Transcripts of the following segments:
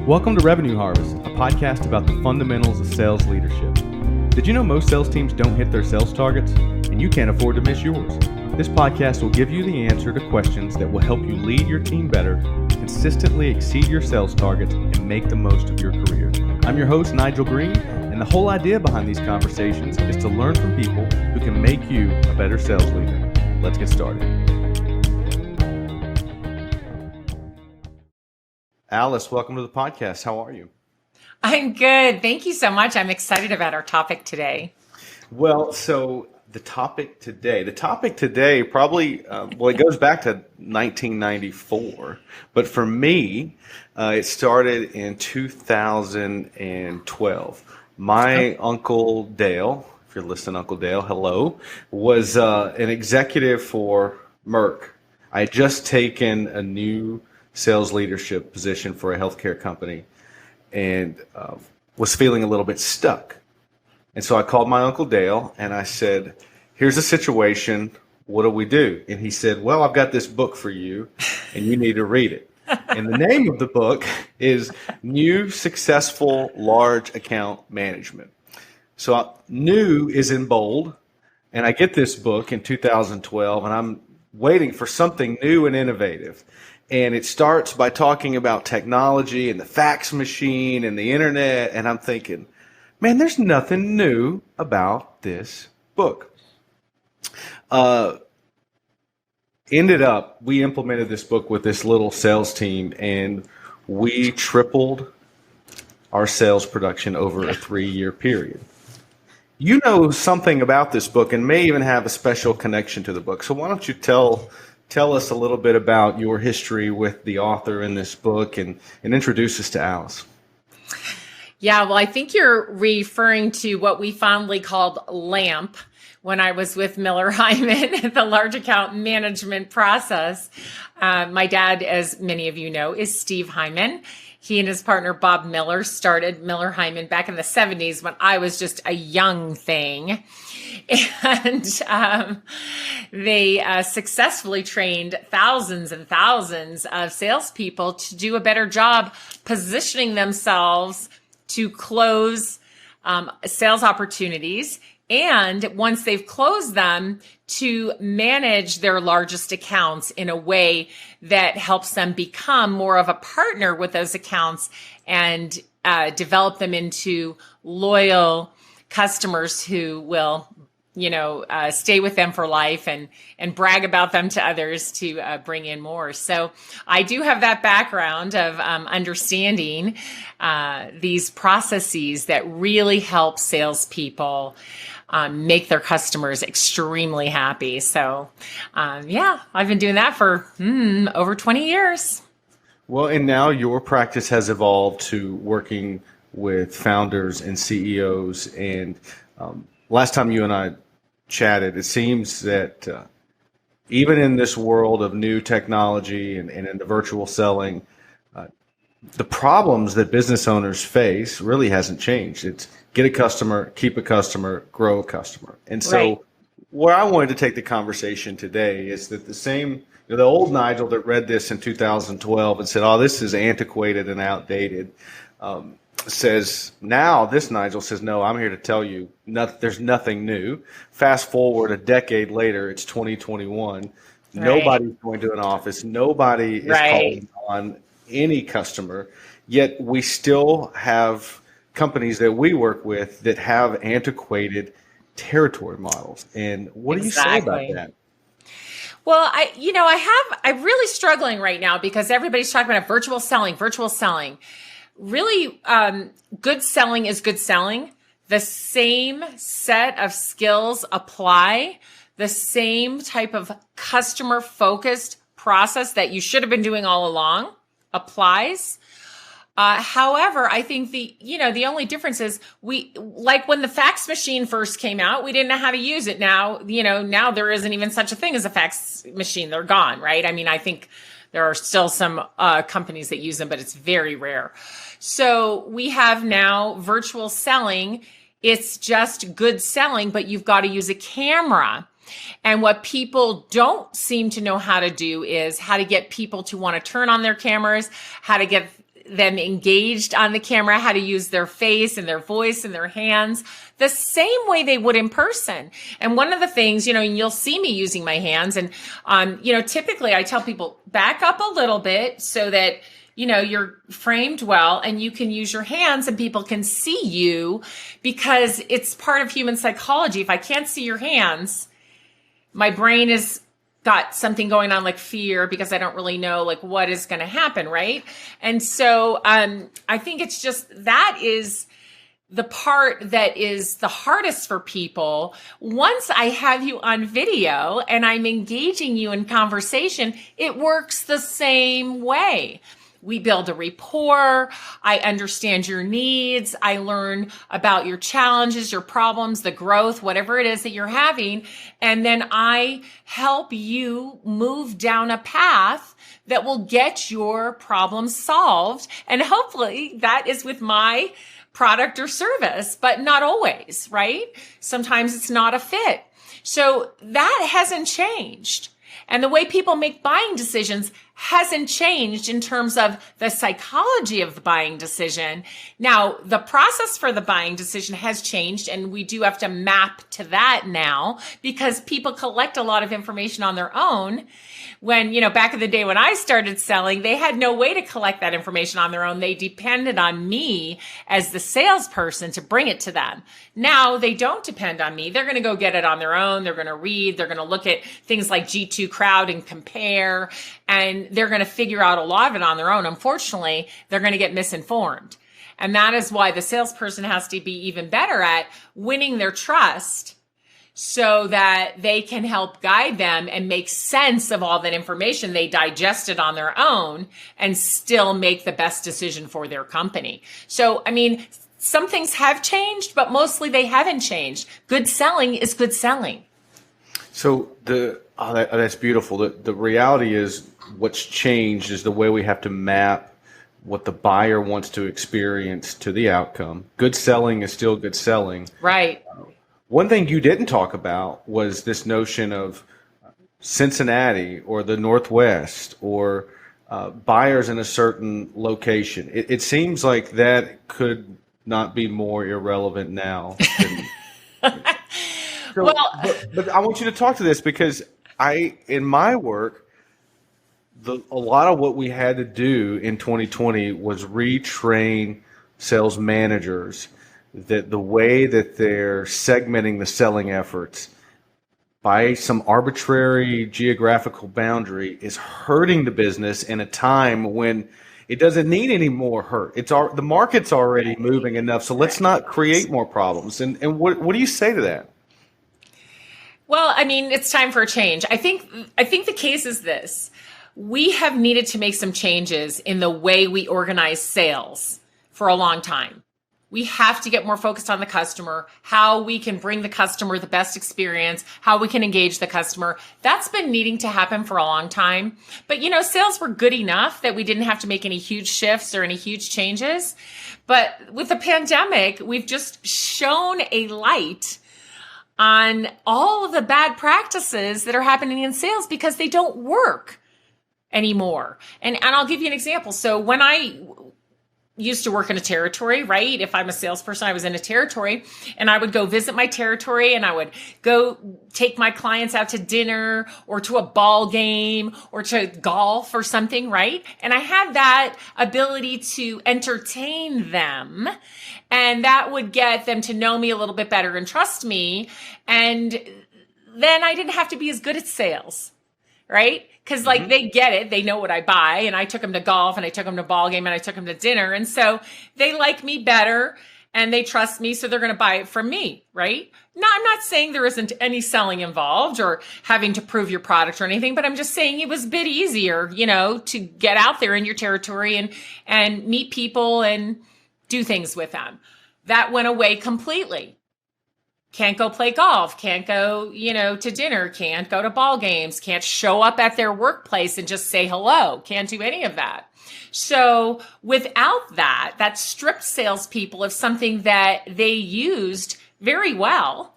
Welcome to Revenue Harvest, a podcast about the fundamentals of sales leadership. Did you know most sales teams don't hit their sales targets? And you can't afford to miss yours. This podcast will give you the answer to questions that will help you lead your team better, consistently exceed your sales targets, and make the most of your career. I'm your host, Nigel Green, and the whole idea behind these conversations is to learn from people who can make you a better sales leader. Let's get started. Alice, welcome to the podcast. How are you? I'm good. Thank you so much. I'm excited about our topic today. Well, so the topic today probably, it goes back to 1994. But for me, it started in 2012. My Uncle Dale, if you're listening, Uncle Dale, hello, was an executive for Merck. I had just taken a new sales leadership position for a healthcare company and was feeling a little bit stuck. And so I called my Uncle Dale and I said, here's the situation. What do we do? And he said, well, I've got this book for you and you need to read it. And the name of the book is New Successful Large Account Management. So new is in bold. And I get this book in 2012 and I'm waiting for something new and innovative. And it starts by talking about technology and the fax machine and the internet. And I'm thinking, man, there's nothing new about this book. Ended up, we implemented this book with this little sales team and we tripled our sales production over a 3-year period. You know something about this book and may even have a special connection to the book. So why don't you tell us a little bit about your history with the author in this book and introduce us to Alice. Yeah, well, I think you're referring to what we fondly called LAMP when I was with Miller Heiman, the large account management process. My dad, as many of you know, is Steve Heiman. He and his partner, Bob Miller, started Miller Heiman back in the 70s when I was just a young thing. And they successfully trained thousands and thousands of salespeople to do a better job positioning themselves to close sales opportunities. And once they've closed them, to manage their largest accounts in a way that helps them become more of a partner with those accounts and develop them into loyal customers who will, stay with them for life and brag about them to others to bring in more. So I do have that background of understanding these processes that really help salespeople make their customers extremely happy. So, I've been doing that for over 20 years. Well, and now your practice has evolved to working with founders and CEOs. And last time you and I chatted, it seems that even in this world of new technology and in the virtual selling, the problems that business owners face really hasn't changed. It's get a customer, keep a customer, grow a customer. And so right. Where I wanted to take the conversation today is that the old Nigel that read this in 2012 and said, oh, this is antiquated and outdated, says now this Nigel says, no, I'm here to tell you there's nothing new. Fast forward a decade later, it's 2021. Right. Nobody's going to an office. Nobody is calling on any customer, yet we still have companies that we work with that have antiquated territory models. And what do you say about that? Well, I'm really struggling right now because everybody's talking about virtual selling. Really, good selling is good selling. The same set of skills apply. The same type of customer focused process that you should have been doing all along applies. However, I think the only difference is like when the fax machine first came out, we didn't know how to use it. Now there isn't even such a thing as a fax machine. They're gone, right? I mean, I think there are still some companies that use them, but it's very rare. So we have now virtual selling. It's just good selling, but you've got to use a camera. And what people don't seem to know how to do is how to get people to want to turn on their cameras, how to get get them engaged on the camera, how to use their face and their voice and their hands the same way they would in person. And one of the things, you'll see me using my hands, and, typically I tell people back up a little bit so that you're framed well and you can use your hands and people can see you, because it's part of human psychology. If I can't see your hands, my brain has got something going on like fear, because I don't really know like what is going to happen. Right. And so I think it's just, that is the part that is the hardest for people. Once I have you on video and I'm engaging you in conversation, it works the same way. We build a rapport. I understand your needs. I learn about your challenges, your problems, the growth, whatever it is that you're having. And then I help you move down a path that will get your problem solved. And hopefully that is with my product or service, but not always, right? Sometimes it's not a fit. So that hasn't changed. And the way people make buying decisions hasn't changed in terms of the psychology of the buying decision. Now, the process for the buying decision has changed, and we do have to map to that now, because people collect a lot of information on their own. When, back in the day when I started selling, they had no way to collect that information on their own. They depended on me as the salesperson to bring it to them. Now they don't depend on me. They're going to go get it on their own. They're going to read. They're going to look at things like G2 Crowd and compare, and they're going to figure out a lot of it on their own. Unfortunately, they're going to get misinformed. And that is why the salesperson has to be even better at winning their trust, so that they can help guide them and make sense of all that information they digested on their own and still make the best decision for their company. So, some things have changed, but mostly they haven't changed. Good selling is good selling. So that's beautiful. The reality is, what's changed is the way we have to map what the buyer wants to experience to the outcome. Good selling is still good selling. Right. One thing you didn't talk about was this notion of Cincinnati or the Northwest, or buyers in a certain location. It seems like that could not be more irrelevant now. But I want you to talk to this, because in my work, a lot of what we had to do in 2020 was retrain sales managers that the way that they're segmenting the selling efforts by some arbitrary geographical boundary is hurting the business in a time when it doesn't need any more hurt. The market's already moving enough, so let's not create more problems. And what do you say to that? Well, it's time for a change. I think the case is this. We have needed to make some changes in the way we organize sales for a long time. We have to get more focused on the customer, how we can bring the customer the best experience, how we can engage the customer. That's been needing to happen for a long time. But, sales were good enough that we didn't have to make any huge shifts or any huge changes. But with the pandemic, we've just shone a light on all of the bad practices that are happening in sales, because they don't work anymore. And I'll give you an example. So when I used to work in a territory, right? If I'm a salesperson, I was in a territory, and I would go visit my territory, and I would go take my clients out to dinner or to a ball game or to golf or something, right? And I had that ability to entertain them, and that would get them to know me a little bit better and trust me. And then I didn't have to be as good at sales, right? Because they get it, they know what I buy, and I took them to golf, and I took them to ball game, and I took them to dinner. And so they like me better and they trust me. So they're going to buy it from me, right? Now, I'm not saying there isn't any selling involved or having to prove your product or anything, but I'm just saying it was a bit easier, to get out there in your territory and meet people and do things with them. That went away completely. Can't go play golf, can't go, to dinner, can't go to ball games, can't show up at their workplace and just say hello, can't do any of that. So without that stripped salespeople of something that they used very well,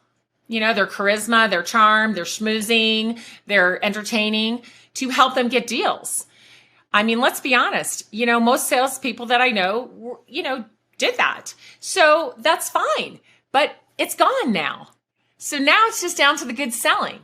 their charisma, their charm, their schmoozing, their entertaining, to help them get deals. I mean, let's be honest. Most salespeople that I know, did that. So that's fine, but it's gone now. So now it's just down to the good selling.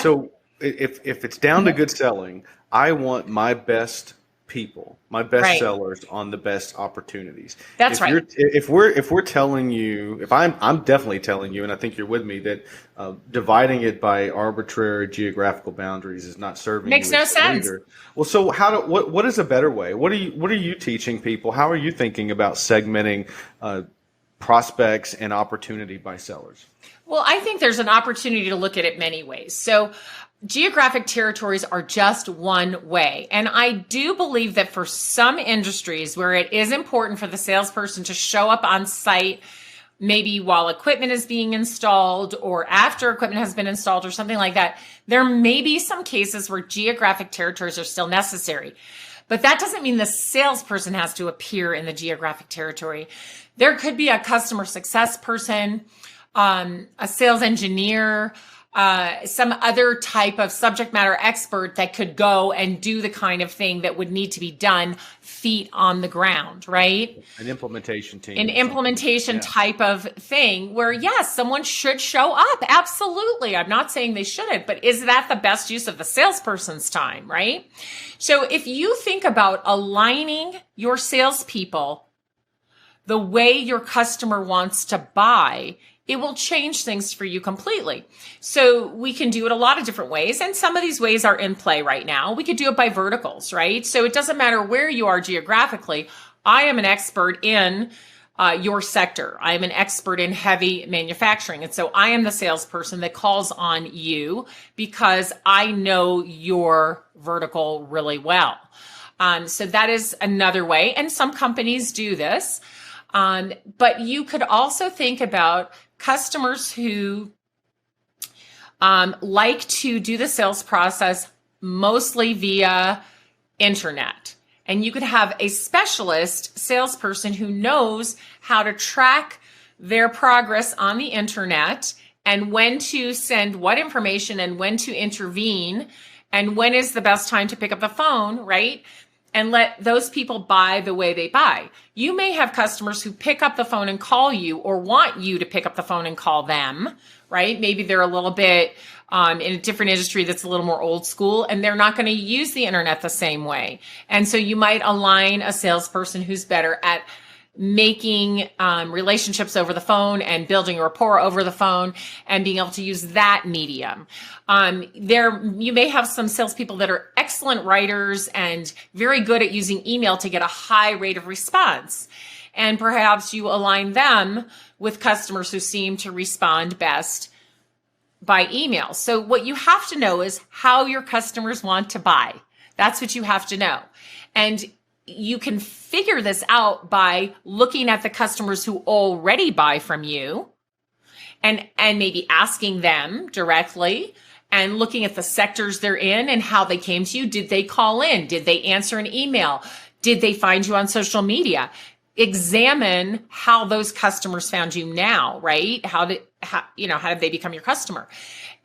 So if it's down to good selling, I want my best people, my best Right. sellers on the best opportunities. That's right. If we're telling you, if I'm definitely telling you, and I think you're with me, that dividing it by arbitrary geographical boundaries is not serving Makes you no as a sense. leader. Well, so what is a better way? What are you teaching people? How are you thinking about segmenting prospects and opportunity by sellers? Well, I think there's an opportunity to look at it many ways. So geographic territories are just one way. And I do believe that for some industries where it is important for the salesperson to show up on site, maybe while equipment is being installed or after equipment has been installed or something like that, there may be some cases where geographic territories are still necessary. But that doesn't mean the salesperson has to appear in the geographic territory. There could be a customer success person, a sales engineer, some other type of subject matter expert that could go and do the kind of thing that would need to be done feet on the ground, right? An implementation team. An implementation type of thing where, yes, someone should show up. Absolutely. I'm not saying they shouldn't, but is that the best use of the salesperson's time, right? So if you think about aligning your salespeople the way your customer wants to buy, it will change things for you completely. So we can do it a lot of different ways. And some of these ways are in play right now. We could do it by verticals, right? So it doesn't matter where you are geographically. I am an expert in your sector. I am an expert in heavy manufacturing. And so I am the salesperson that calls on you because I know your vertical really well. So that is another way. And some companies do this. But you could also think about customers who like to do the sales process mostly via internet. And you could have a specialist salesperson who knows how to track their progress on the internet and when to send what information and when to intervene and when is the best time to pick up the phone, right? And let those people buy the way they buy. You may have customers who pick up the phone and call you or want you to pick up the phone and call them, right? Maybe they're a little bit in a different industry that's a little more old school and they're not going to use the internet the same way. And so you might align a salesperson who's better at making relationships over the phone and building a rapport over the phone and being able to use that medium. You may have some salespeople that are excellent writers and very good at using email to get a high rate of response. And perhaps you align them with customers who seem to respond best by email. So what you have to know is how your customers want to buy. That's what you have to know. And you can figure this out by looking at the customers who already buy from you and maybe asking them directly and looking at the sectors they're in and how they came to you. Did they call in? Did they answer an email? Did they find you on social media? Examine how those customers found you now, right? How did they become your customer?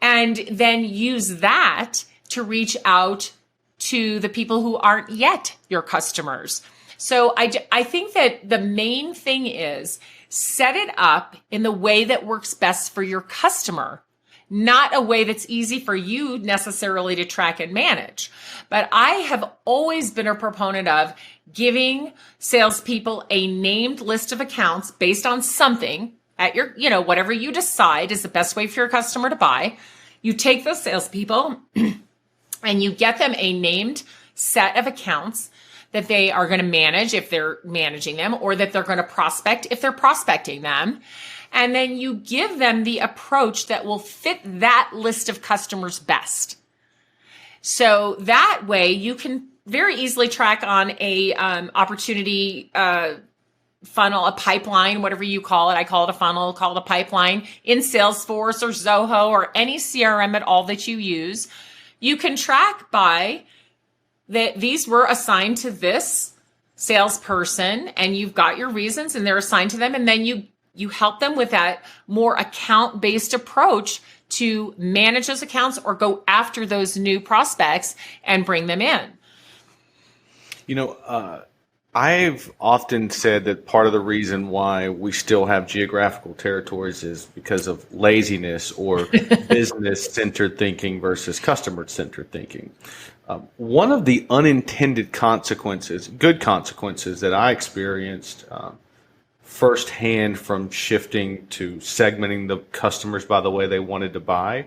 And then use that to reach out to the people who aren't yet your customers. So I think that the main thing is set it up in the way that works best for your customer, not a way that's easy for you necessarily to track and manage. But I have always been a proponent of giving salespeople a named list of accounts based on something at your, whatever you decide is the best way for your customer to buy. You take those salespeople and you get them a named set of accounts that they are going to manage if they're managing them, or that they're going to prospect if they're prospecting them. And then you give them the approach that will fit that list of customers best. So that way you can very easily track on a opportunity funnel, a pipeline, whatever you call it. I call it a funnel, call it a pipeline in Salesforce or Zoho or any CRM at all that you use. You can track by that these were assigned to this salesperson and you've got your reasons and they're assigned to them. And then you help them with that more account-based approach to manage those accounts or go after those new prospects and bring them in. You know, I've often said that part of the reason why we still have geographical territories is because of laziness or business-centered thinking versus customer-centered thinking. One of the unintended consequences, good consequences that I experienced firsthand from shifting to segmenting the customers by the way they wanted to buy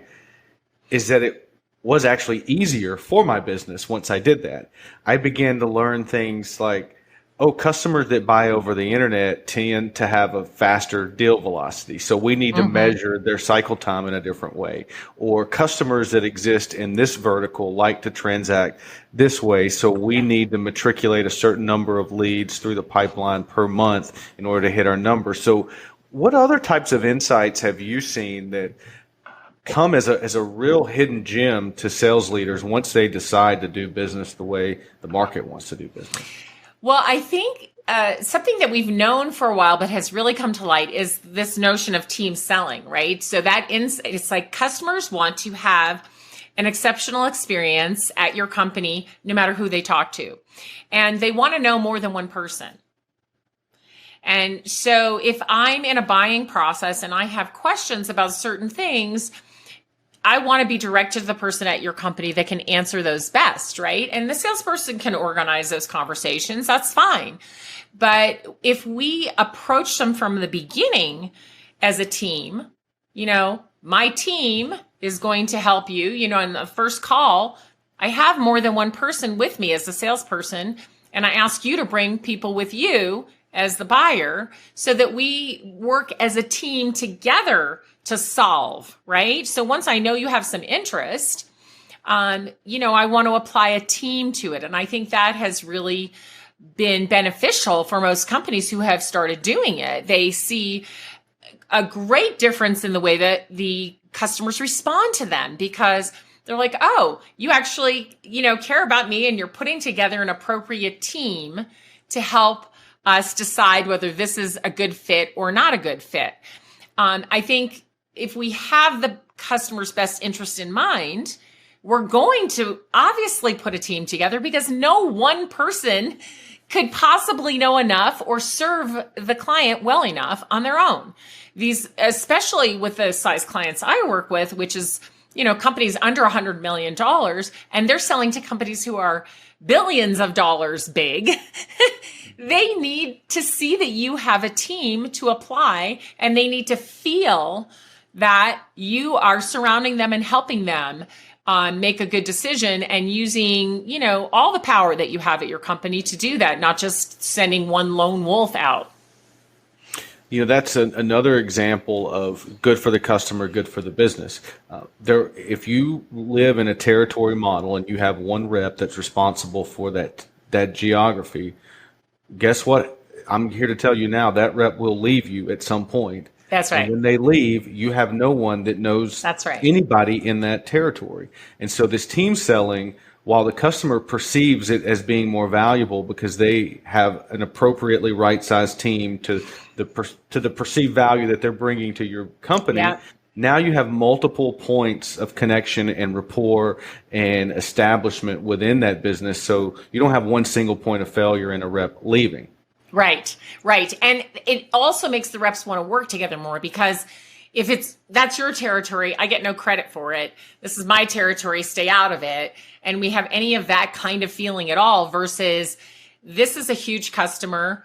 is that it was actually easier for my business once I did that. I began to learn things like, oh, customers that buy over the internet tend to have a faster deal velocity. So we need to measure their cycle time in a different way. Or customers that exist in this vertical like to transact this way. So we need to matriculate a certain number of leads through the pipeline per month in order to hit our numbers. So what other types of insights have you seen that come as a real hidden gem to sales leaders once they decide to do business the way the market wants to do business? Well, I think something that we've known for a while but has really come to light is this notion of team selling, right? So it's like customers want to have an exceptional experience at your company, no matter who they talk to. And they want to know more than one person. And so if I'm in a buying process and I have questions about certain things, I want to be directed to the person at your company that can answer those best, right? And the salesperson can organize those conversations. That's fine. But if we approach them from the beginning as a team, my team is going to help you, in the first call, I have more than one person with me as a salesperson, and I ask you to bring people with you as the buyer so that we work as a team together to solve, right? So once I know you have some interest, I want to apply a team to it. And I think that has really been beneficial for most companies who have started doing it. They see a great difference in the way that the customers respond to them because they're like, oh, you actually, care about me and you're putting together an appropriate team to help us decide whether this is a good fit or not a good fit. I think if we have the customer's best interest in mind, we're going to obviously put a team together because no one person could possibly know enough or serve the client well enough on their own. These, especially with the size clients I work with, which is, companies under $100 million, and they're selling to companies who are billions of dollars big. They need to see that you have a team to apply, and they need to feel that you are surrounding them and helping them make a good decision and using, all the power that you have at your company to do that, not just sending one lone wolf out. That's another example of good for the customer, good for the business. If you live in a territory model and you have one rep that's responsible for that geography, guess what? I'm here to tell you now that rep will leave you at some point. That's right. And when they leave, you have no one that knows anybody in that territory. And so this team selling, while the customer perceives it as being more valuable because they have an appropriately right-sized team to the perceived value that they're bringing to your company, now you have multiple points of connection and rapport and establishment within that business. So you don't have one single point of failure in a rep leaving. Right. And it also makes the reps want to work together more because if that's your territory, I get no credit for it. This is my territory, stay out of it. And we have any of that kind of feeling at all versus this is a huge customer.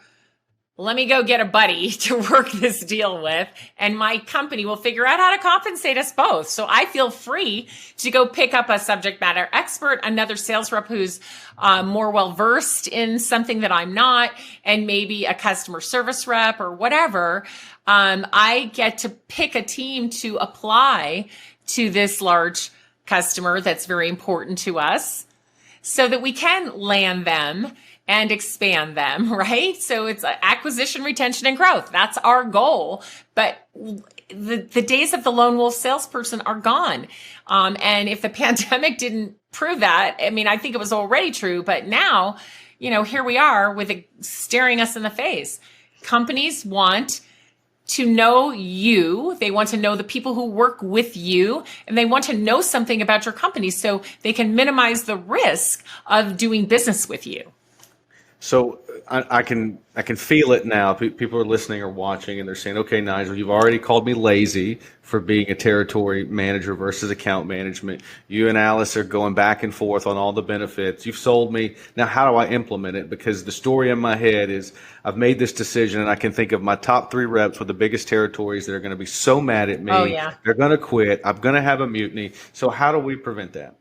Let me go get a buddy to work this deal with, and my company will figure out how to compensate us both. So I feel free to go pick up a subject matter expert, another sales rep who's more well-versed in something that I'm not, and maybe a customer service rep or whatever. I get to pick a team to apply to this large customer that's very important to us so that we can land them and expand them, right? So it's acquisition, retention, and growth. That's our goal. But the days of the lone wolf salesperson are gone. And if the pandemic didn't prove that, I think it was already true. But now, here we are with it staring us in the face. Companies want to know you. They want to know the people who work with you, and they want to know something about your company so they can minimize the risk of doing business with you. So I can feel it now. People are listening or watching, and they're saying, "Okay, Nigel, you've already called me lazy for being a territory manager versus account management. You and Alice are going back and forth on all the benefits. You've sold me. Now, how do I implement it? Because the story in my head is I've made this decision, and I can think of my top 3 reps with the biggest territories that are going to be so mad at me. Oh, yeah. They're going to quit. I'm going to have a mutiny. So how do we prevent that?"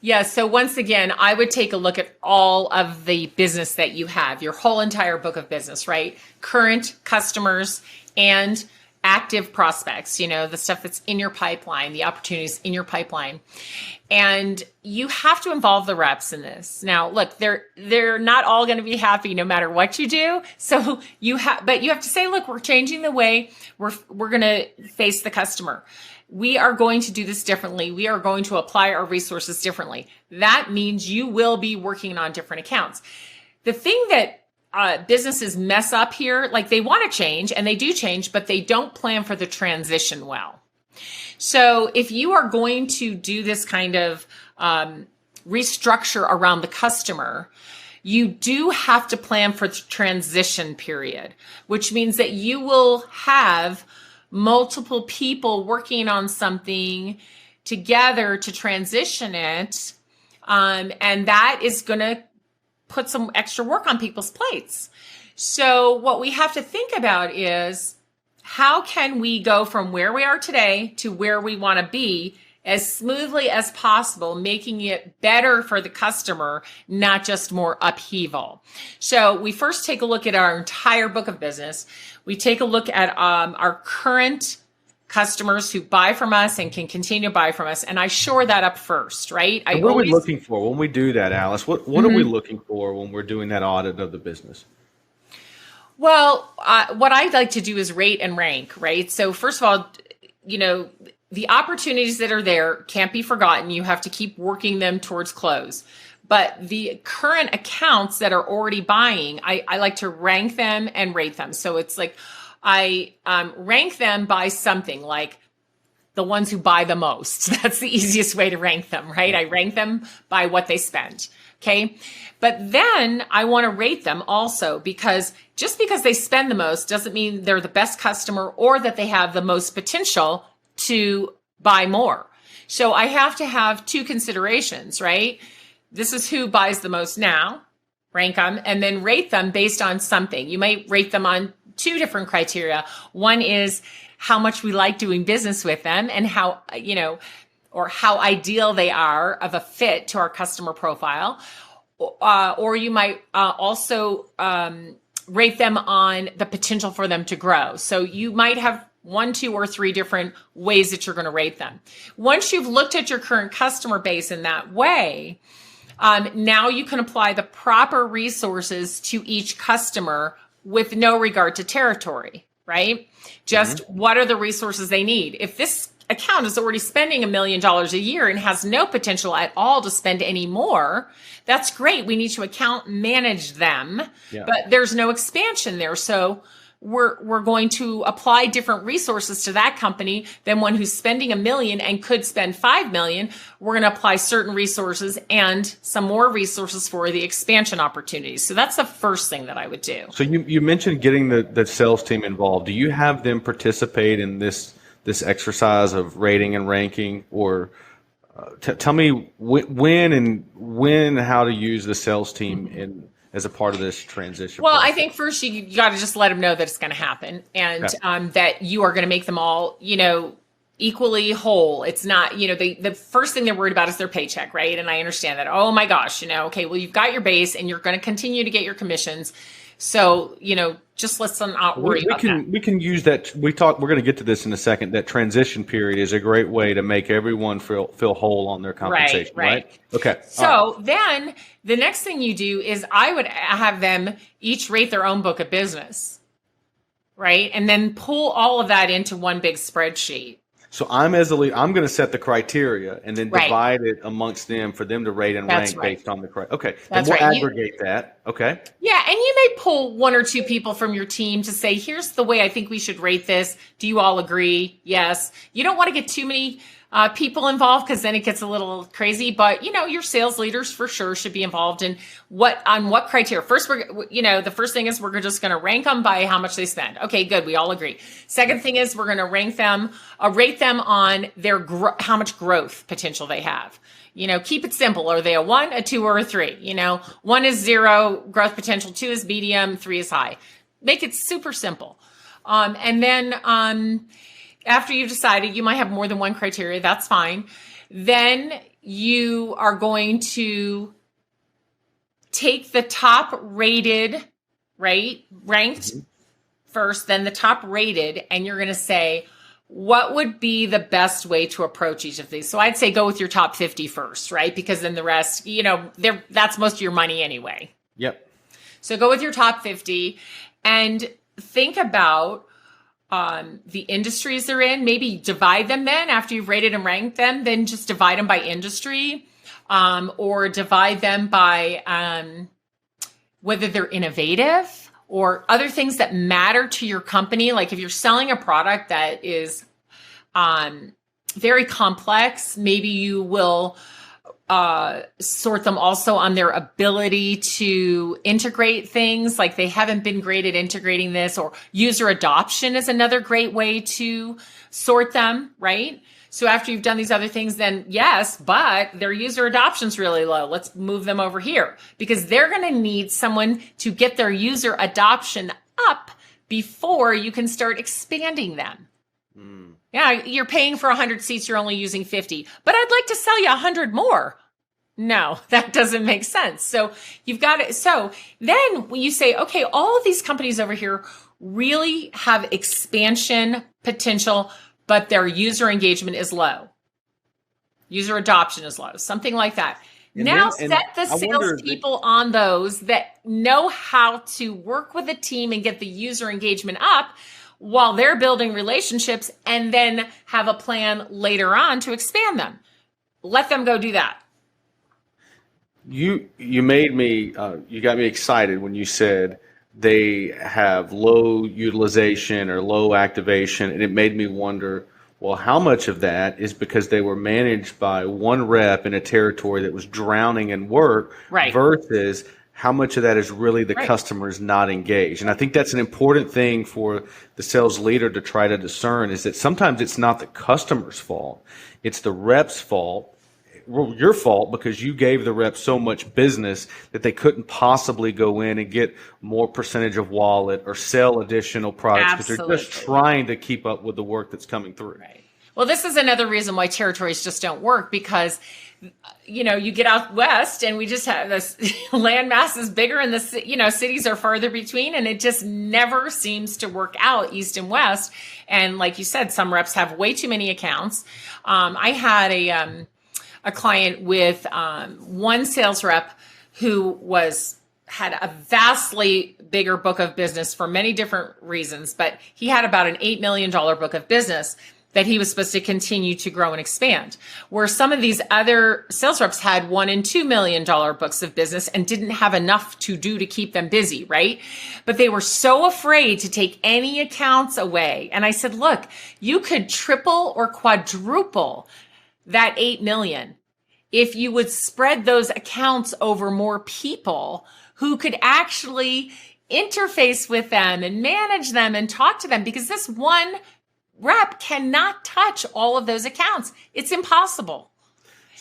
Yeah. So once again, I would take a look at all of the business that you have, your whole entire book of business, right? Current customers and active prospects, the stuff that's in your pipeline, the opportunities in your pipeline. And you have to involve the reps in this. Now, look, they're not all going to be happy no matter what you do. So but you have to say, look, we're changing the way we're going to face the customer. We are going to do this differently. We are going to apply our resources differently. That means you will be working on different accounts. The thing that businesses mess up here, like they want to change and they do change, but they don't plan for the transition well. So if you are going to do this kind of restructure around the customer, you do have to plan for the transition period, which means that you will have multiple people working on something together to transition it. And that is going to put some extra work on people's plates. So what we have to think about is how can we go from where we are today to where we want to be as smoothly as possible, making it better for the customer, not just more upheaval. So we first take a look at our entire book of business. We take a look at our current customers who buy from us and can continue to buy from us. And I shore that up first, right? What are we looking for when we do that, Alice? What are we looking for when we're doing that audit of the business? Well, what I'd like to do is rate and rank, right? So first of all, the opportunities that are there can't be forgotten. You have to keep working them towards close. But the current accounts that are already buying, I like to rank them and rate them. So it's like I rank them by something like the ones who buy the most. That's the easiest way to rank them, right? I rank them by what they spend. Okay. But then I want to rate them also because just because they spend the most doesn't mean they're the best customer or that they have the most potential to buy more. So I have to have 2 considerations, right? This is who buys the most now, rank them, and then rate them based on something. You might rate them on 2 different criteria. One is how much we like doing business with them and how, or how ideal they are of a fit to our customer profile. Or you might also rate them on the potential for them to grow. So you might have 1, 2, or 3 different ways that you're going to rate them. Once you've looked at your current customer base in that way, now you can apply the proper resources to each customer with no regard to territory, right? Just what are the resources they need? If this account is already spending $1 million a year and has no potential at all to spend any more, that's great. We need to account manage them, but there's no expansion there. So we're going to apply different resources to that company than one who's spending $1 million and could spend $5 million. We're going to apply certain resources and some more resources for the expansion opportunities. So that's the first thing that I would do. So you mentioned getting the sales team involved. Do you have them participate in this exercise of rating and ranking, or tell me when and how to use the sales team as a part of this transition? Well, process? I think first you got to just let them know that it's going to happen and that you are going to make them all, equally whole. It's not, the first thing they're worried about is their paycheck, right? And I understand that. Oh my gosh, okay, well, you've got your base and you're going to continue to get your commissions. So, just let's not worry about that. We can use that. We're going to get to this in a second. That transition period is a great way to make everyone feel whole on their compensation, right? Okay. So then the next thing you do is I would have them each rate their own book of business, right? And then pull all of that into one big spreadsheet. So I'm as a lead, I'm going to set the criteria and then divide it amongst them for them to rate and rank based on the criteria. Okay. And we'll aggregate that. Okay. Yeah. And you may pull 1 or 2 people from your team to say, here's the way I think we should rate this. Do you all agree? Yes. You don't want to get too many people involved, because then it gets a little crazy. But your sales leaders for sure should be involved in what criteria. First, the first thing is we're just going to rank them by how much they spend. Okay, good. We all agree. Second thing is we're going to rate them on their how much growth potential they have. Keep it simple. Are they a 1, a 2, or a 3? 1 is 0 growth potential, 2 is medium, 3 is high. Make it super simple. And then after you've decided, you might have more than one criteria. That's fine. Then you are going to take the top rated, ranked first, then the top rated, and you're going to say, what would be the best way to approach each of these? So I'd say go with your top 50 first, right? Because then the rest, that's most of your money anyway. Yep. So go with your top 50 and think about the industries they're in. Maybe divide them then after you've rated and ranked them, then just divide them by industry, or divide them by whether they're innovative or other things that matter to your company. Like if you're selling a product that is very complex, maybe you will sort them also on their ability to integrate things. Like they haven't been great at integrating this, or user adoption is another great way to sort them, right? So after you've done these other things, then yes, but their user adoption's really low. Let's move them over here, because they're going to need someone to get their user adoption up before you can start expanding them. Yeah, you're paying for 100 seats, you're only using 50, but I'd like to sell you 100 more. No, that doesn't make sense. So you've got it. So then when you say, okay, all of these companies over here really have expansion potential, but their user engagement is low. User adoption is low, something like that. And now then- set the salespeople on those that know how to work with a team and get the user engagement up while they're building relationships, and then have a plan later on to expand them. Let them go do that. You made me, you got me excited when you said they have low utilization or low activation, and it made me wonder, well, how much of that is because they were managed by one rep in a territory that was drowning in work, Right. versus how much of that is really the Right. customers not engaged. And I think that's an important thing for the sales leader to try to discern, is that sometimes it's not the customer's fault. It's the rep's fault. Well, your fault, because you gave the rep so much business that they couldn't possibly go in and get more percentage of wallet or sell additional products, because they're just Absolutely. trying to keep up with the work that's coming through. Right. Well, this is another reason why territories just don't work, because you get out west and we just have this land mass is bigger, and the cities are farther between, and it just never seems to work out east and west. And like you said, some reps have way too many accounts. I had a client with one sales rep who had a vastly bigger book of business for many different reasons, but he had about an $8 million book of business that he was supposed to continue to grow and expand, where some of these other sales reps had $1 and $2 million books of business and didn't have enough to do to keep them busy, right? But they were so afraid to take any accounts away. And I said, look, you could triple or quadruple that 8 million if you would spread those accounts over more people who could actually interface with them and manage them and talk to them, because this one rep cannot touch all of those accounts. It's impossible.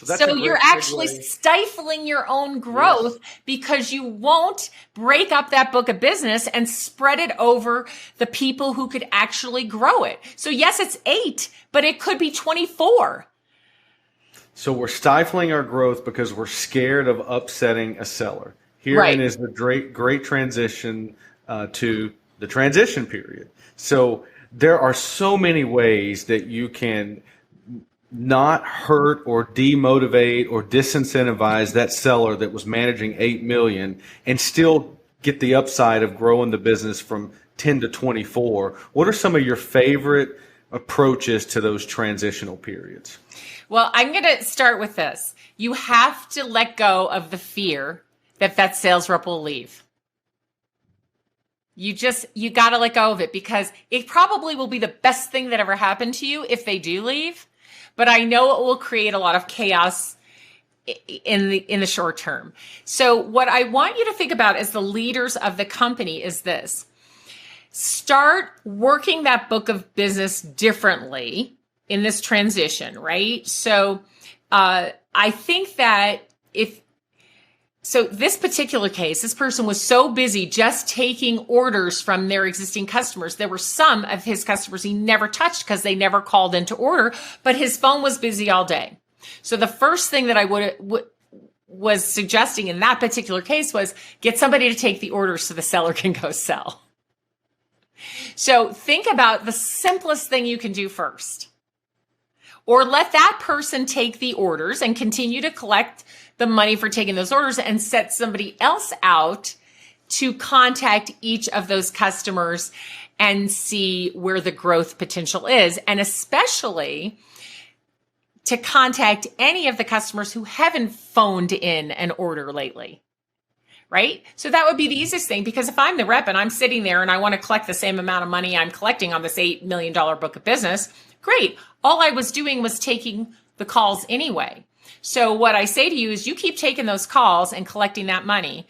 that's a So great you're actually segue. stifling your own growth, because you won't break up that book of business and spread it over the people who could actually grow it. So yes, it's 8, but it could be 24. So we're stifling our growth because we're scared of upsetting a seller. Herein Right. is the great transition to the transition period. So there are so many ways that you can not hurt or demotivate or disincentivize that seller that was managing 8 million and still get the upside of growing the business from 10 to 24. What are some of your favorite approaches to those transitional periods? Well, I'm going to start with this. You have to let go of the fear that sales rep will leave. You got to let go of it, because it probably will be the best thing that ever happened to you if they do leave. but I know it will create a lot of chaos in the short term. So what I want you to think about as the leaders of the company is this. Start working that book of business differently in this transition, right? So I think that this particular case, this person was so busy just taking orders from their existing customers. There were some of his customers he never touched because they never called in to order, but his phone was busy all day. So the first thing that I was suggesting in that particular case was get somebody to take the orders so the seller can go sell. So think about the simplest thing you can do first. Or let that person take the orders and continue to collect the money for taking those orders and set somebody else out to contact each of those customers and see where the growth potential is. And especially to contact any of the customers who haven't phoned in an order lately, right? So that would be the easiest thing, because if I'm the rep and I'm sitting there and I want to collect the same amount of money I'm collecting on this $8 million book of business, great. All I was doing was taking the calls anyway. So what I say to you is you keep taking those calls and collecting that money.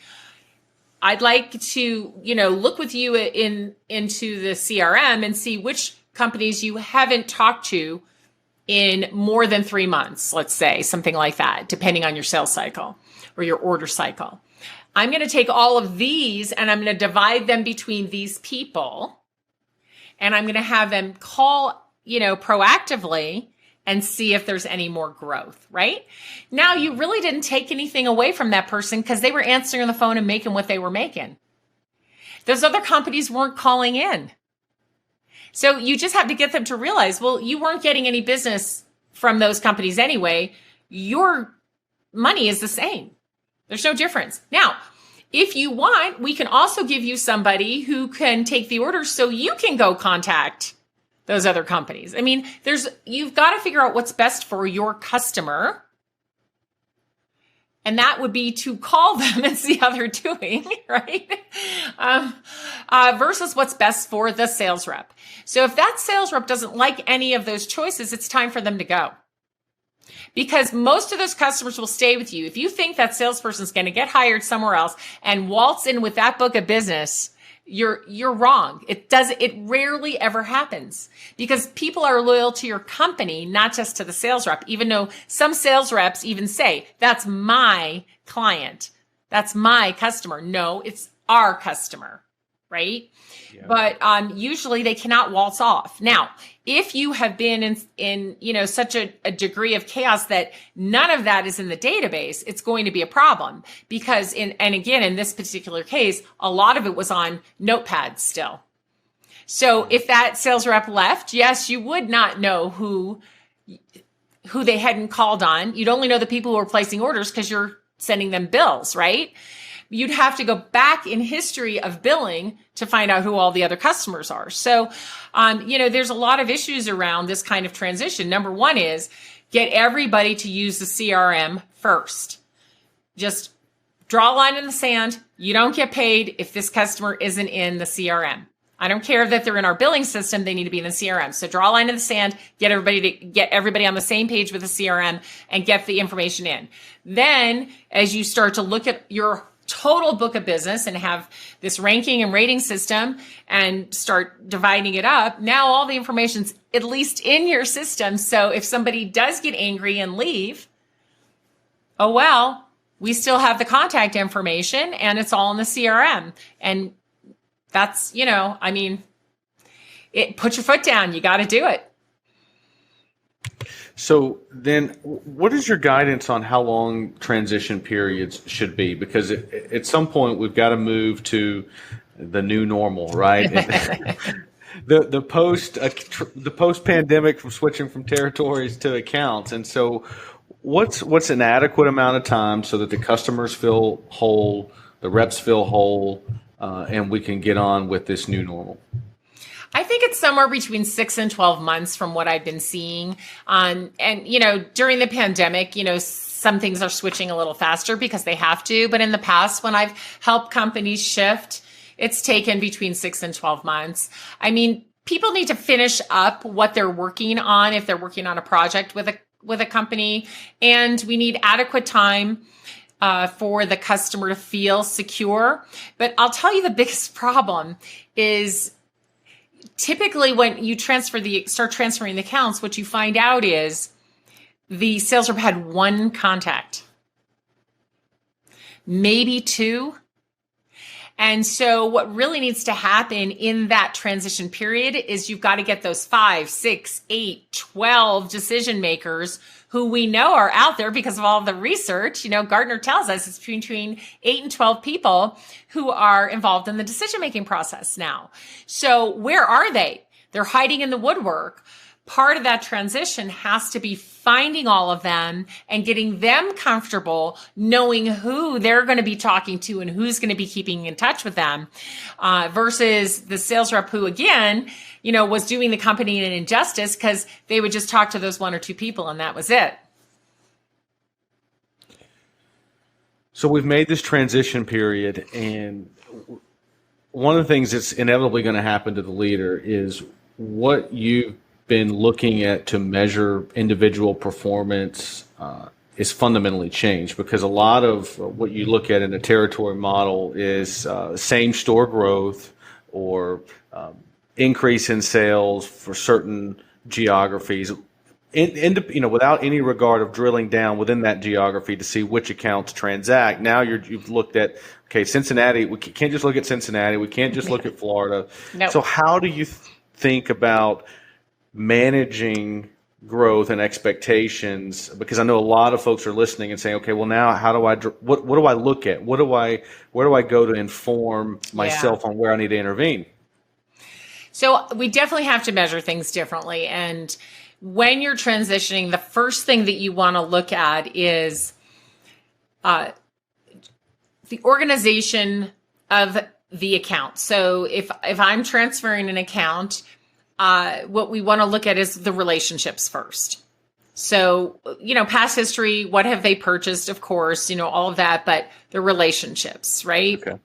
I'd like to, look with you into the CRM and see which companies you haven't talked to in more than 3 months, let's say, something like that, depending on your sales cycle or your order cycle. I'm going to take all of these and I'm going to divide them between these people, and I'm going to have them call, proactively and see if there's any more growth, right? Now, you really didn't take anything away from that person because they were answering the phone and making what they were making. Those other companies weren't calling in. So you just have to get them to realize, well, you weren't getting any business from those companies anyway. Your money is the same. There's no difference. Now, if you want, we can also give you somebody who can take the orders so you can go contact those other companies. I mean, you've got to figure out what's best for your customer. And that would be to call them and see how they're doing, right? Versus what's best for the sales rep. So if that sales rep doesn't like any of those choices, it's time for them to go. Because most of those customers will stay with you. If you think that salesperson's going to get hired somewhere else and waltz in with that book of business, you're wrong. It rarely ever happens, because people are loyal to your company, not just to the sales rep, even though some sales reps even say, that's my client. That's my customer. No, it's our customer, right? Yeah. But usually they cannot waltz off. Now, if you have been in such a degree of chaos that none of that is in the database, it's going to be a problem, because again, in this particular case, a lot of it was on notepads still. So if that sales rep left, yes, you would not know who they hadn't called on. You'd only know the people who were placing orders because you're sending them bills, right? You'd have to go back in history of billing to find out who all the other customers are. So, there's a lot of issues around this kind of transition. Number one is get everybody to use the CRM first. Just draw a line in the sand. You don't get paid if this customer isn't in the CRM. I don't care that they're in our billing system. They need to be in the CRM. So draw a line in the sand, get everybody on the same page with the CRM and get the information in. Then as you start to look at your total book of business and have this ranking and rating system and start dividing it up, now all the information's at least in your system. So if somebody does get angry and leave, oh, well, we still have the contact information and it's all in the CRM. And that's, put your foot down. You got to do it. So then what is your guidance on how long transition periods should be? Because at some point we've got to move to the new normal, right? the post pandemic, from switching from territories to accounts. And so what's an adequate amount of time so that the customers feel whole, the reps feel whole, and we can get on with this new normal? I think it's somewhere between 6 and 12 months from what I've been seeing. And during the pandemic, some things are switching a little faster because they have to. But in the past, when I've helped companies shift, it's taken between 6 and 12 months. People need to finish up what they're working on if they're working on a project with with a company, and we need adequate time for the customer to feel secure. But I'll tell you, the biggest problem is typically when you start transferring the accounts, what you find out is the sales rep had one contact, maybe two. And so what really needs to happen in that transition period is you've got to get those 5, 6, 8, 12 decision makers who we know are out there because of all the research. Gartner tells us it's between 8 and 12 people who are involved in the decision-making process now. So where are they? They're hiding in the woodwork. Part of that transition has to be finding all of them and getting them comfortable knowing who they're going to be talking to and who's going to be keeping in touch with them, versus the sales rep who, again, was doing the company an injustice because they would just talk to those 1 or 2 people and that was it. So we've made this transition period, and one of the things that's inevitably going to happen to the leader is what you've been looking at to measure individual performance is fundamentally changed, because a lot of what you look at in a territory model is same store growth or increase in sales for certain geographies, without any regard of drilling down within that geography to see which accounts transact. Now you've looked at, okay, Cincinnati, we can't just look at Cincinnati, we can't just look at Florida. Nope. So how do you think about managing growth and expectations? Because I know a lot of folks are listening and saying, okay, well, now what do I look at? Where do I go to inform myself on where I need to intervene? So we definitely have to measure things differently. And when you're transitioning, the first thing that you want to look at is the organization of the account. So if I'm transferring an account, what we want to look at is the relationships first. So, past history, what have they purchased? Of course, all of that, but the relationships, right? Okay.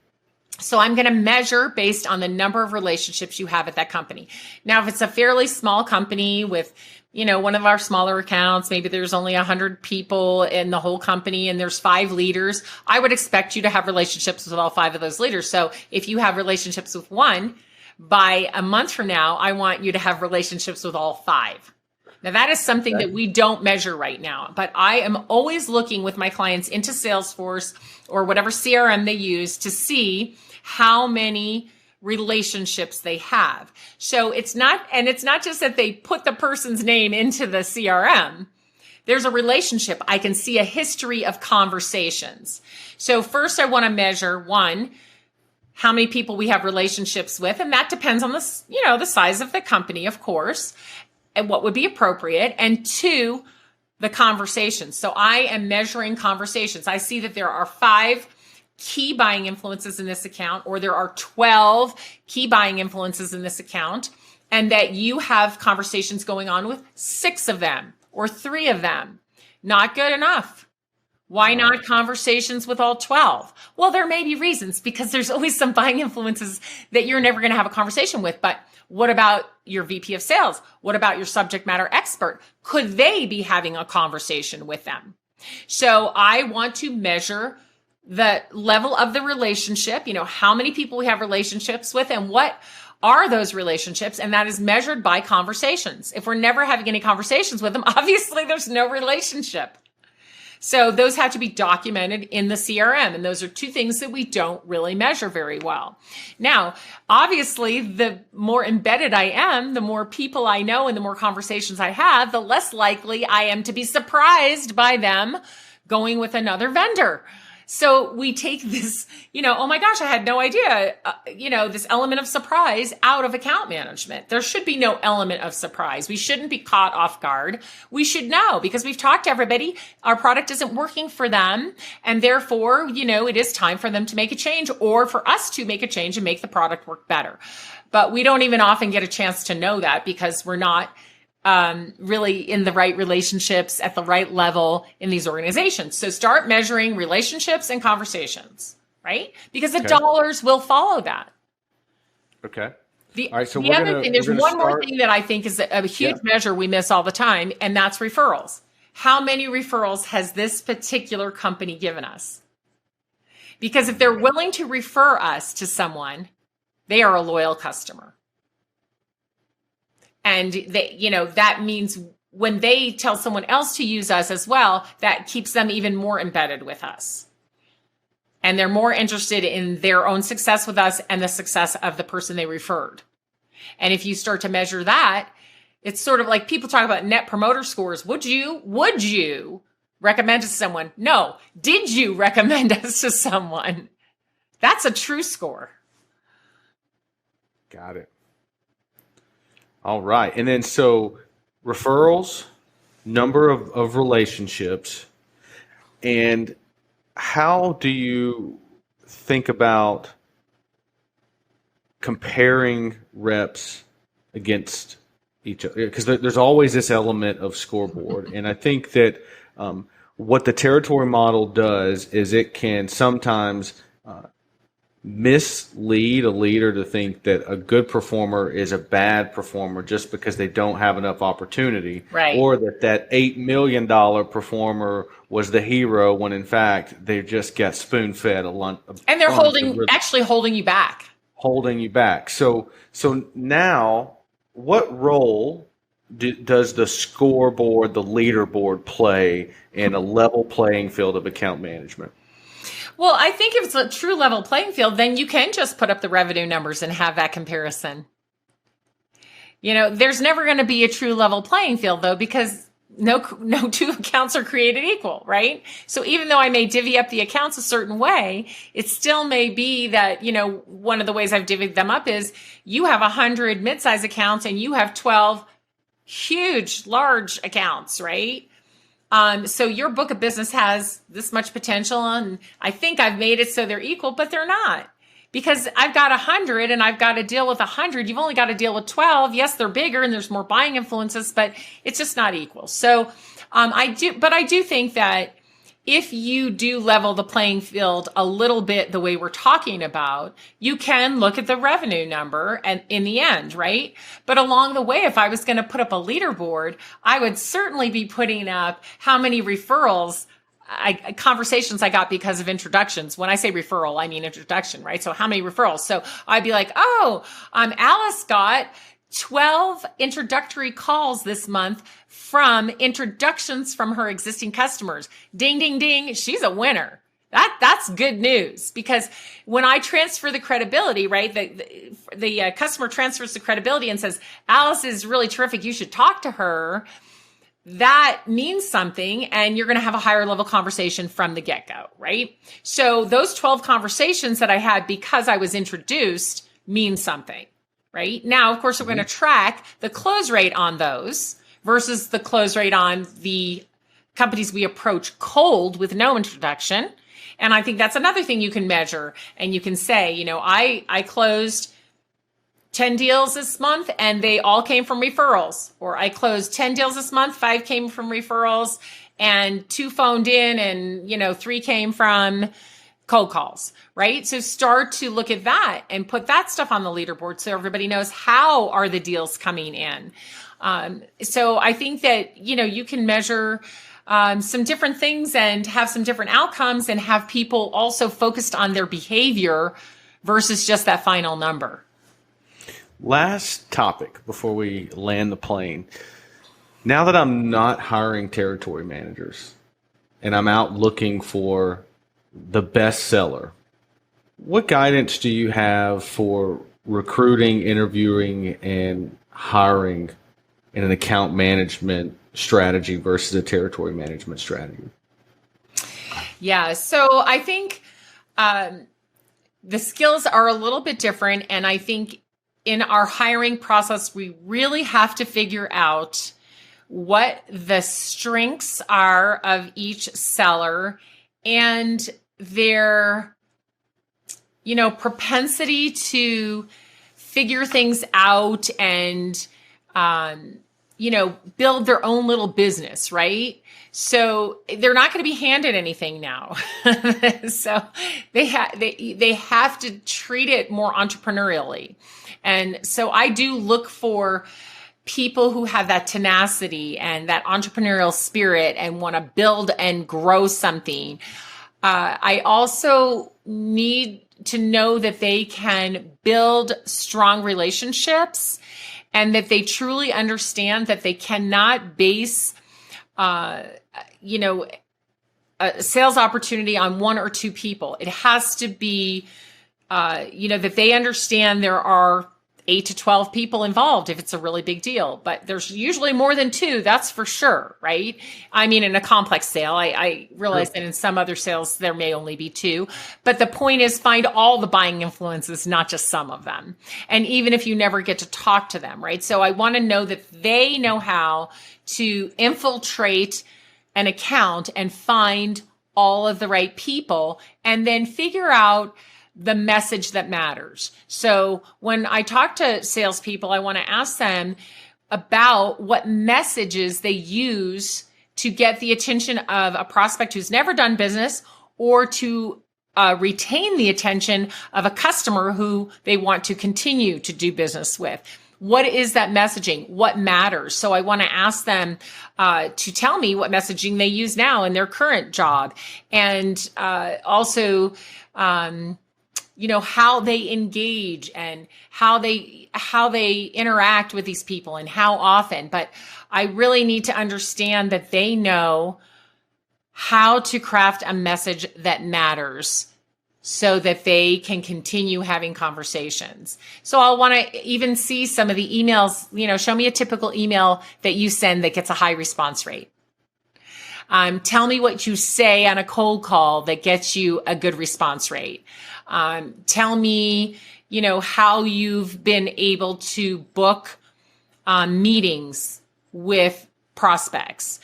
So I'm going to measure based on the number of relationships you have at that company. Now, if it's a fairly small company with, one of our smaller accounts, maybe there's only 100 people in the whole company and there's 5 leaders, I would expect you to have relationships with all 5 of those leaders. So if you have relationships with one, by a month from now, I want you to have relationships with all 5. Now, that is something that we don't measure right now, but I am always looking with my clients into Salesforce or whatever CRM they use to see how many relationships they have. So it's not just that they put the person's name into the CRM. There's a relationship. I can see a history of conversations. So first I want to measure, one, how many people we have relationships with. And that depends on the size of the company, of course, and what would be appropriate. And 2, the conversations. So I am measuring conversations. I see that there are 5 key buying influences in this account, or there are 12 key buying influences in this account, and that you have conversations going on with 6 of them or 3 of them. Not good enough. Why not conversations with all 12? Well, there may be reasons, because there's always some buying influences that you're never going to have a conversation with. But what about your VP of sales? What about your subject matter expert? Could they be having a conversation with them? So I want to measure the level of the relationship, how many people we have relationships with and what are those relationships. And that is measured by conversations. If we're never having any conversations with them, obviously there's no relationship. So those have to be documented in the CRM. And those are 2 things that we don't really measure very well. Now, obviously, the more embedded I am, the more people I know and the more conversations I have, the less likely I am to be surprised by them going with another vendor. So we take this, oh my gosh, I had no idea, this element of surprise out of account management. There should be no element of surprise. We shouldn't be caught off guard. We should know, because we've talked to everybody, our product isn't working for them. And therefore, it is time for them to make a change, or for us to make a change and make the product work better. But we don't even often get a chance to know that, because we're not really in the right relationships at the right level in these organizations. So start measuring relationships and conversations, right? Because the dollars will follow that. Okay. All right. So there's one more thing that I think is a huge measure we miss all the time, and that's referrals. how many referrals has this particular company given us? Because if they're willing to refer us to someone, they are a loyal customer. And that means when they tell someone else to use us as well, that keeps them even more embedded with us. And they're more interested in their own success with us and the success of the person they referred. And if you start to measure that, it's sort of like people talk about net promoter scores. Would you recommend us to someone? No. Did you recommend us to someone? That's a true score. Got it. All right. And then so referrals, number of relationships, and how do you think about comparing reps against each other? Because there's always this element of scoreboard. And I think that what the territory model does is it can sometimes mislead a leader to think that a good performer is a bad performer just because they don't have enough opportunity, right? Or that $8 million performer was the hero when in fact they just got spoon fed a lunch. And they're actually holding you back. Holding you back. So now, what role does the scoreboard, the leaderboard play in a level playing field of account management? Well, I think if it's a true level playing field, then you can just put up the revenue numbers and have that comparison. There's never going to be a true level playing field, though, because no two accounts are created equal, right? So even though I may divvy up the accounts a certain way, it still may be that, one of the ways I've divvied them up is you have 100 mid-size accounts and you have 12 huge, large accounts, right? So your book of business has this much potential, and I think I've made it so they're equal, but they're not. Because I've got 100 and I've got to deal with 100. You've only got to deal with 12. Yes, they're bigger and there's more buying influences, but it's just not equal. So I do think that if you do level the playing field a little bit the way we're talking about, you can look at the revenue number and in the end, right? But along the way, if I was going to put up a leaderboard, I would certainly be putting up how many referrals, conversations I got because of introductions. When I say referral, I mean introduction, right? So how many referrals? So I'd be like, Alice got 12 introductory calls this month from introductions from her existing customers. Ding, ding, ding. She's a winner. That's good news, because when I transfer the credibility, right, the customer transfers the credibility and says, Alice is really terrific. You should talk to her. That means something, and you're going to have a higher level conversation from the get-go, right? So those 12 conversations that I had because I was introduced mean something. Right? Now, of course, we're going to track the close rate on those versus the close rate on the companies we approach cold with no introduction. And I think that's another thing you can measure. And you can say, I closed 10 deals this month and they all came from referrals. Or I closed 10 deals this month, 5 came from referrals and 2 phoned in and, 3 came from cold calls, right? So start to look at that and put that stuff on the leaderboard so everybody knows how are the deals coming in. So I think that, you can measure some different things and have some different outcomes and have people also focused on their behavior versus just that final number. Last topic before we land the plane. Now that I'm not hiring territory managers and I'm out looking for the best seller, what guidance do you have for recruiting, interviewing, and hiring in an account management strategy versus a territory management strategy? Yeah, so I think the skills are a little bit different, and I think in our hiring process, we really have to figure out what the strengths are of each seller and their, propensity to figure things out and, build their own little business, right? So they're not going to be handed anything now. So they have to treat it more entrepreneurially. And so I do look for people who have that tenacity and that entrepreneurial spirit and want to build and grow something. I also need to know that they can build strong relationships and that they truly understand that they cannot base, a sales opportunity on one or two people. It has to be, that they understand there are 8 to 12 people involved if it's a really big deal, but there's usually more than two, that's for sure, right? I mean, in a complex sale, I realize that in some other sales, there may only be two, but the point is find all the buying influences, not just some of them. And even if you never get to talk to them, right? So I want to know that they know how to infiltrate an account and find all of the right people and then figure out the message that matters. So when I talk to salespeople, I want to ask them about what messages they use to get the attention of a prospect who's never done business or to retain the attention of a customer who they want to continue to do business with. What is that messaging? What matters? So I want to ask them to tell me what messaging they use now in their current job, and also how they engage and how they interact with these people and how often. But I really need to understand that they know how to craft a message that matters so that they can continue having conversations. So I'll want to even see some of the emails, show me a typical email that you send that gets a high response rate. Tell me what you say on a cold call that gets you a good response rate. Tell me, how you've been able to book meetings with prospects.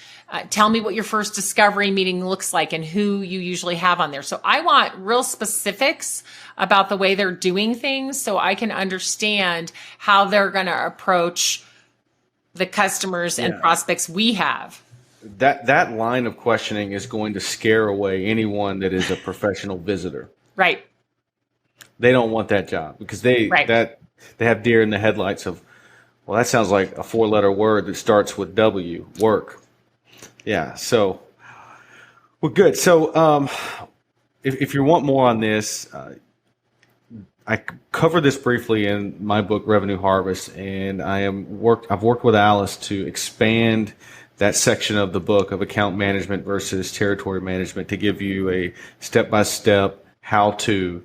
Tell me what your first discovery meeting looks like and who you usually have on there. So I want real specifics about the way they're doing things so I can understand how they're going to approach the customers and prospects we have. That line of questioning is going to scare away anyone that is a professional visitor. Right. They don't want that job because they have deer in the headlights of, well, that sounds like a 4-letter word that starts with W, work. Yeah. So, well, good. So, if you want more on this, I cover this briefly in my book, Revenue Harvest, and I've worked with Alice to expand that section of the book of account management versus territory management to give you a step-by-step how to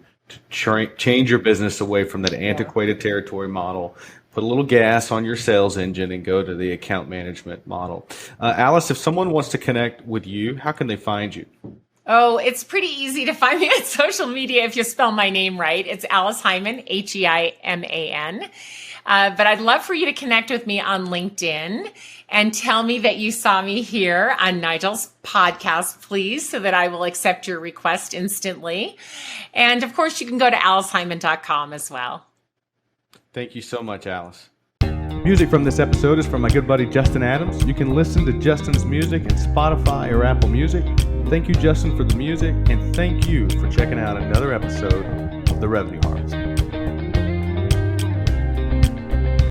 change your business away from that antiquated territory model, put a little gas on your sales engine, and go to the account management model. Alice, if someone wants to connect with you, how can they find you? Oh, it's pretty easy to find me on social media if you spell my name right. It's Alice Heiman, Heiman. But I'd love for you to connect with me on LinkedIn and tell me that you saw me here on Nigel's podcast, please, so that I will accept your request instantly. And of course, you can go to aliceheiman.com as well. Thank you so much, Alice. Music from this episode is from my good buddy Justin Adams. You can listen to Justin's music at Spotify or Apple Music. Thank you, Justin, for the music, and thank you for checking out another episode of The Revenue Harvest.